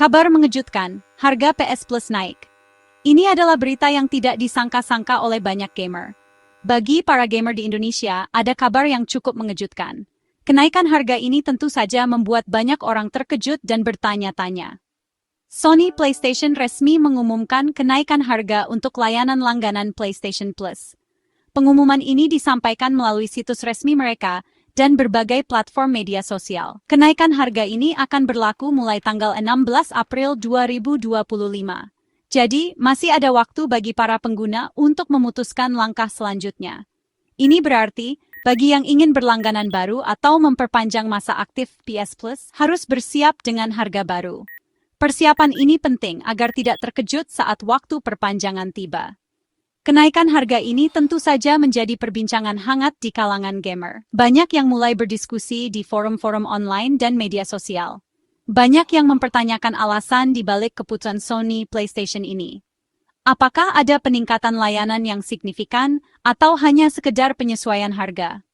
Kabar mengejutkan, harga PS Plus naik. Ini adalah berita yang tidak disangka-sangka oleh banyak gamer. Bagi para gamer di Indonesia, ada kabar yang cukup mengejutkan. Kenaikan harga ini tentu saja membuat banyak orang terkejut dan bertanya-tanya. Sony PlayStation resmi mengumumkan kenaikan harga untuk layanan langganan PlayStation Plus. Pengumuman ini disampaikan melalui situs resmi mereka dan berbagai platform media sosial. Kenaikan harga ini akan berlaku mulai tanggal 16 April 2025. Jadi, masih ada waktu bagi para pengguna untuk memutuskan langkah selanjutnya. Ini berarti, bagi yang ingin berlangganan baru atau memperpanjang masa aktif PS Plus, harus bersiap dengan harga baru. Persiapan ini penting agar tidak terkejut saat waktu perpanjangan tiba. Kenaikan harga ini tentu saja menjadi perbincangan hangat di kalangan gamer. Banyak yang mulai berdiskusi di forum-forum online dan media sosial. Banyak yang mempertanyakan alasan di balik keputusan Sony PlayStation ini. Apakah ada peningkatan layanan yang signifikan atau hanya sekedar penyesuaian harga?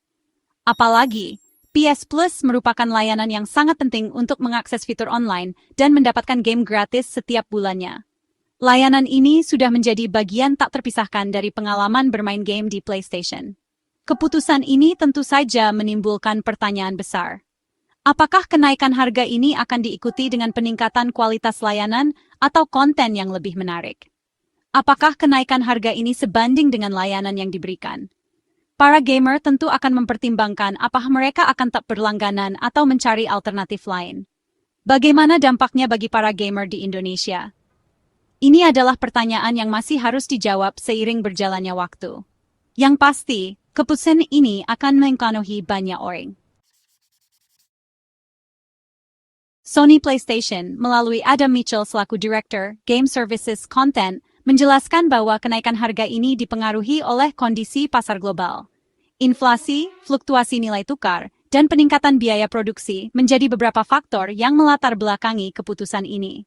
Apalagi, PS Plus merupakan layanan yang sangat penting untuk mengakses fitur online dan mendapatkan game gratis setiap bulannya. Layanan ini sudah menjadi bagian tak terpisahkan dari pengalaman bermain game di PlayStation. Keputusan ini tentu saja menimbulkan pertanyaan besar. Apakah kenaikan harga ini akan diikuti dengan peningkatan kualitas layanan atau konten yang lebih menarik? Apakah kenaikan harga ini sebanding dengan layanan yang diberikan? Para gamer tentu akan mempertimbangkan apakah mereka akan tetap berlangganan atau mencari alternatif lain. Bagaimana dampaknya bagi para gamer di Indonesia? Ini adalah pertanyaan yang masih harus dijawab seiring berjalannya waktu. Yang pasti, keputusan ini akan mempengaruhi banyak orang. Sony PlayStation, melalui Adam Mitchell selaku Director Game Services Content, menjelaskan bahwa kenaikan harga ini dipengaruhi oleh kondisi pasar global. Inflasi, fluktuasi nilai tukar, dan peningkatan biaya produksi menjadi beberapa faktor yang melatar belakangi keputusan ini.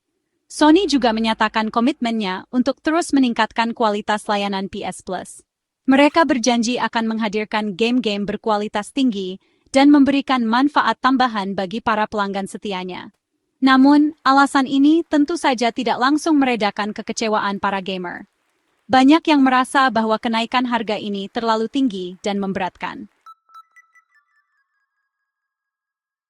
Sony juga menyatakan komitmennya untuk terus meningkatkan kualitas layanan PS Plus. Mereka berjanji akan menghadirkan game-game berkualitas tinggi dan memberikan manfaat tambahan bagi para pelanggan setianya. Namun, alasan ini tentu saja tidak langsung meredakan kekecewaan para gamer. Banyak yang merasa bahwa kenaikan harga ini terlalu tinggi dan memberatkan.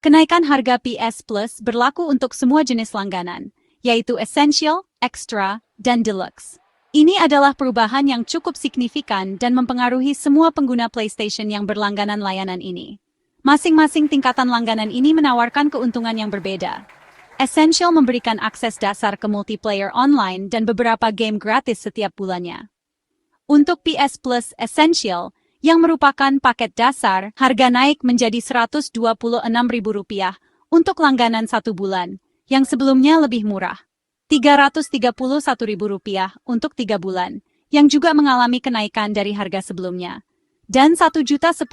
Kenaikan harga PS Plus berlaku untuk semua jenis langganan, yaitu Essential, Extra, dan Deluxe. Ini adalah perubahan yang cukup signifikan dan mempengaruhi semua pengguna PlayStation yang berlangganan layanan ini. Masing-masing tingkatan langganan ini menawarkan keuntungan yang berbeda. Essential memberikan akses dasar ke multiplayer online dan beberapa game gratis setiap bulannya. Untuk PS Plus Essential, yang merupakan paket dasar, harga naik menjadi Rp126.000 untuk langganan 1 bulan, yang sebelumnya lebih murah. Rp331.000 untuk 3 bulan, yang juga mengalami kenaikan dari harga sebelumnya. Dan Rp1.010.000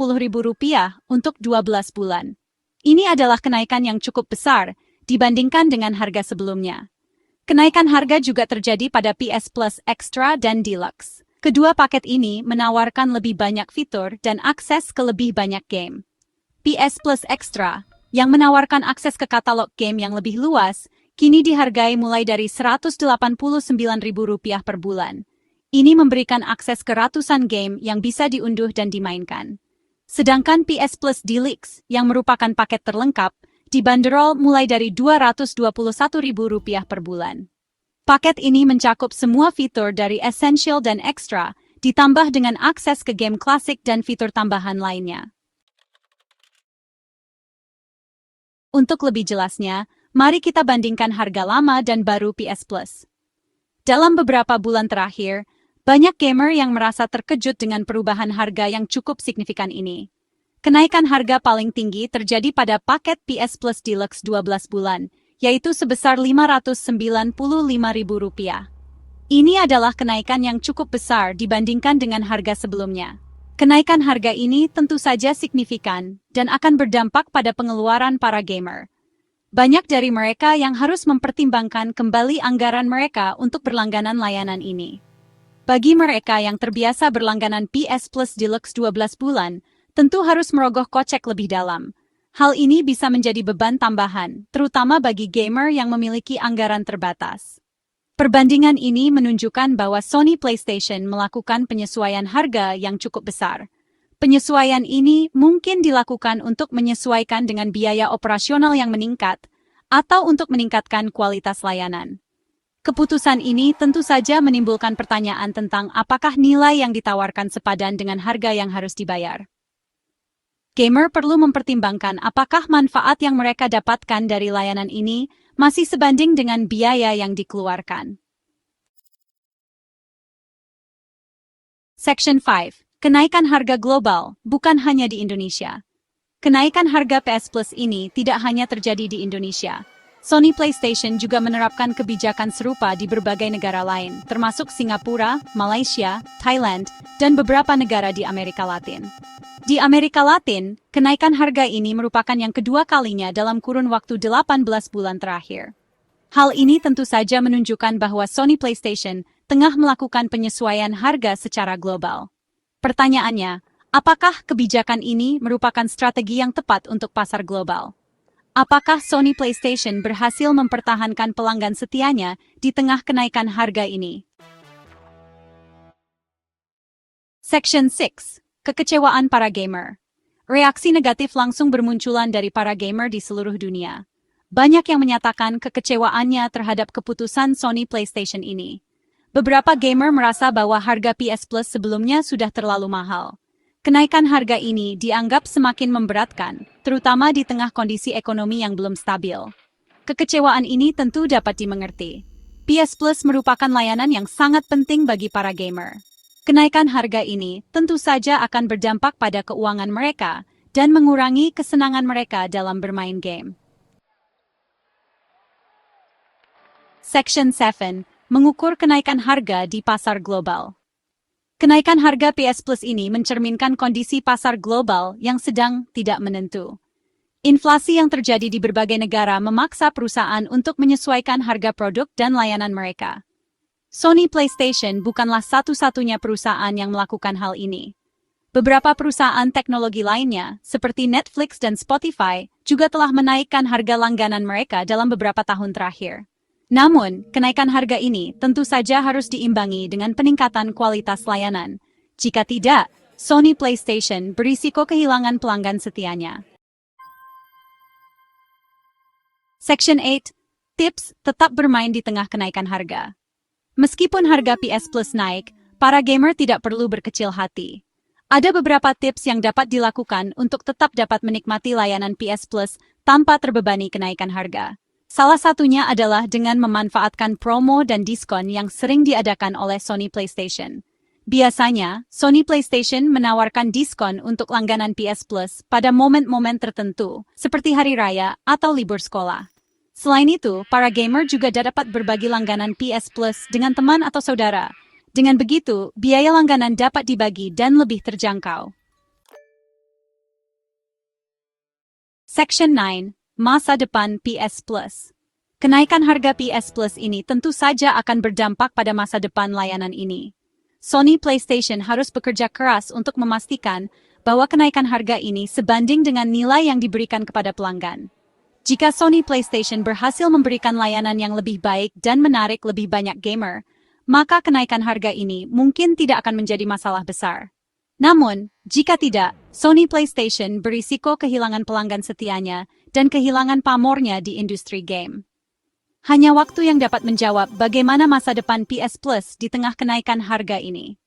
untuk 12 bulan. Ini adalah kenaikan yang cukup besar dibandingkan dengan harga sebelumnya. Kenaikan harga juga terjadi pada PS Plus Extra dan Deluxe. Kedua paket ini menawarkan lebih banyak fitur dan akses ke lebih banyak game. PS Plus Extra, yang menawarkan akses ke katalog game yang lebih luas, kini dihargai mulai dari Rp189.000 per bulan. Ini memberikan akses ke ratusan game yang bisa diunduh dan dimainkan. Sedangkan PS Plus Deluxe, yang merupakan paket terlengkap, dibanderol mulai dari Rp221.000 per bulan. Paket ini mencakup semua fitur dari Essential dan Extra, ditambah dengan akses ke game klasik dan fitur tambahan lainnya. Untuk lebih jelasnya, mari kita bandingkan harga lama dan baru PS Plus. Dalam beberapa bulan terakhir, banyak gamer yang merasa terkejut dengan perubahan harga yang cukup signifikan ini. Kenaikan harga paling tinggi terjadi pada paket PS Plus Deluxe 12 bulan, yaitu sebesar Rp595.000. Ini adalah kenaikan yang cukup besar dibandingkan dengan harga sebelumnya. Kenaikan harga ini tentu saja signifikan dan akan berdampak pada pengeluaran para gamer. Banyak dari mereka yang harus mempertimbangkan kembali anggaran mereka untuk berlangganan layanan ini. Bagi mereka yang terbiasa berlangganan PS Plus Deluxe 12 bulan, tentu harus merogoh kocek lebih dalam. Hal ini bisa menjadi beban tambahan, terutama bagi gamer yang memiliki anggaran terbatas. Perbandingan ini menunjukkan bahwa Sony PlayStation melakukan penyesuaian harga yang cukup besar. Penyesuaian ini mungkin dilakukan untuk menyesuaikan dengan biaya operasional yang meningkat, atau untuk meningkatkan kualitas layanan. Keputusan ini tentu saja menimbulkan pertanyaan tentang apakah nilai yang ditawarkan sepadan dengan harga yang harus dibayar. Gamer perlu mempertimbangkan apakah manfaat yang mereka dapatkan dari layanan ini masih sebanding dengan biaya yang dikeluarkan. Section 5. Kenaikan harga global, bukan hanya di Indonesia. Kenaikan harga PS Plus ini tidak hanya terjadi di Indonesia. Sony PlayStation juga menerapkan kebijakan serupa di berbagai negara lain, termasuk Singapura, Malaysia, Thailand, dan beberapa negara di Amerika Latin. Di Amerika Latin, kenaikan harga ini merupakan yang kedua kalinya dalam kurun waktu 18 bulan terakhir. Hal ini tentu saja menunjukkan bahwa Sony PlayStation tengah melakukan penyesuaian harga secara global. Pertanyaannya, apakah kebijakan ini merupakan strategi yang tepat untuk pasar global? Apakah Sony PlayStation berhasil mempertahankan pelanggan setianya di tengah kenaikan harga ini? Section 6. Kekecewaan para gamer. Reaksi negatif langsung bermunculan dari para gamer di seluruh dunia. Banyak yang menyatakan kekecewaannya terhadap keputusan Sony PlayStation ini. Beberapa gamer merasa bahwa harga PS Plus sebelumnya sudah terlalu mahal. Kenaikan harga ini dianggap semakin memberatkan, terutama di tengah kondisi ekonomi yang belum stabil. Kekecewaan ini tentu dapat dimengerti. PS Plus merupakan layanan yang sangat penting bagi para gamer. Kenaikan harga ini tentu saja akan berdampak pada keuangan mereka dan mengurangi kesenangan mereka dalam bermain game. Section 7. Mengukur kenaikan harga di pasar global. Kenaikan harga PS Plus ini mencerminkan kondisi pasar global yang sedang tidak menentu. Inflasi yang terjadi di berbagai negara memaksa perusahaan untuk menyesuaikan harga produk dan layanan mereka. Sony PlayStation bukanlah satu-satunya perusahaan yang melakukan hal ini. Beberapa perusahaan teknologi lainnya, seperti Netflix dan Spotify, juga telah menaikkan harga langganan mereka dalam beberapa tahun terakhir. Namun, kenaikan harga ini tentu saja harus diimbangi dengan peningkatan kualitas layanan. Jika tidak, Sony PlayStation berisiko kehilangan pelanggan setianya. Section 8. Tips tetap bermain di tengah kenaikan harga. Meskipun harga PS Plus naik, para gamer tidak perlu berkecil hati. Ada beberapa tips yang dapat dilakukan untuk tetap dapat menikmati layanan PS Plus tanpa terbebani kenaikan harga. Salah satunya adalah dengan memanfaatkan promo dan diskon yang sering diadakan oleh Sony PlayStation. Biasanya, Sony PlayStation menawarkan diskon untuk langganan PS Plus pada momen-momen tertentu, seperti hari raya atau libur sekolah. Selain itu, para gamer juga dapat berbagi langganan PS Plus dengan teman atau saudara. Dengan begitu, biaya langganan dapat dibagi dan lebih terjangkau. Section 9. Masa depan PS Plus. Kenaikan harga PS Plus ini tentu saja akan berdampak pada masa depan layanan ini. Sony PlayStation harus bekerja keras untuk memastikan bahwa kenaikan harga ini sebanding dengan nilai yang diberikan kepada pelanggan. Jika Sony PlayStation berhasil memberikan layanan yang lebih baik dan menarik lebih banyak gamer, maka kenaikan harga ini mungkin tidak akan menjadi masalah besar. Namun, jika tidak, Sony PlayStation berisiko kehilangan pelanggan setianya dan kehilangan pamornya di industri game. Hanya waktu yang dapat menjawab bagaimana masa depan PS Plus di tengah kenaikan harga ini.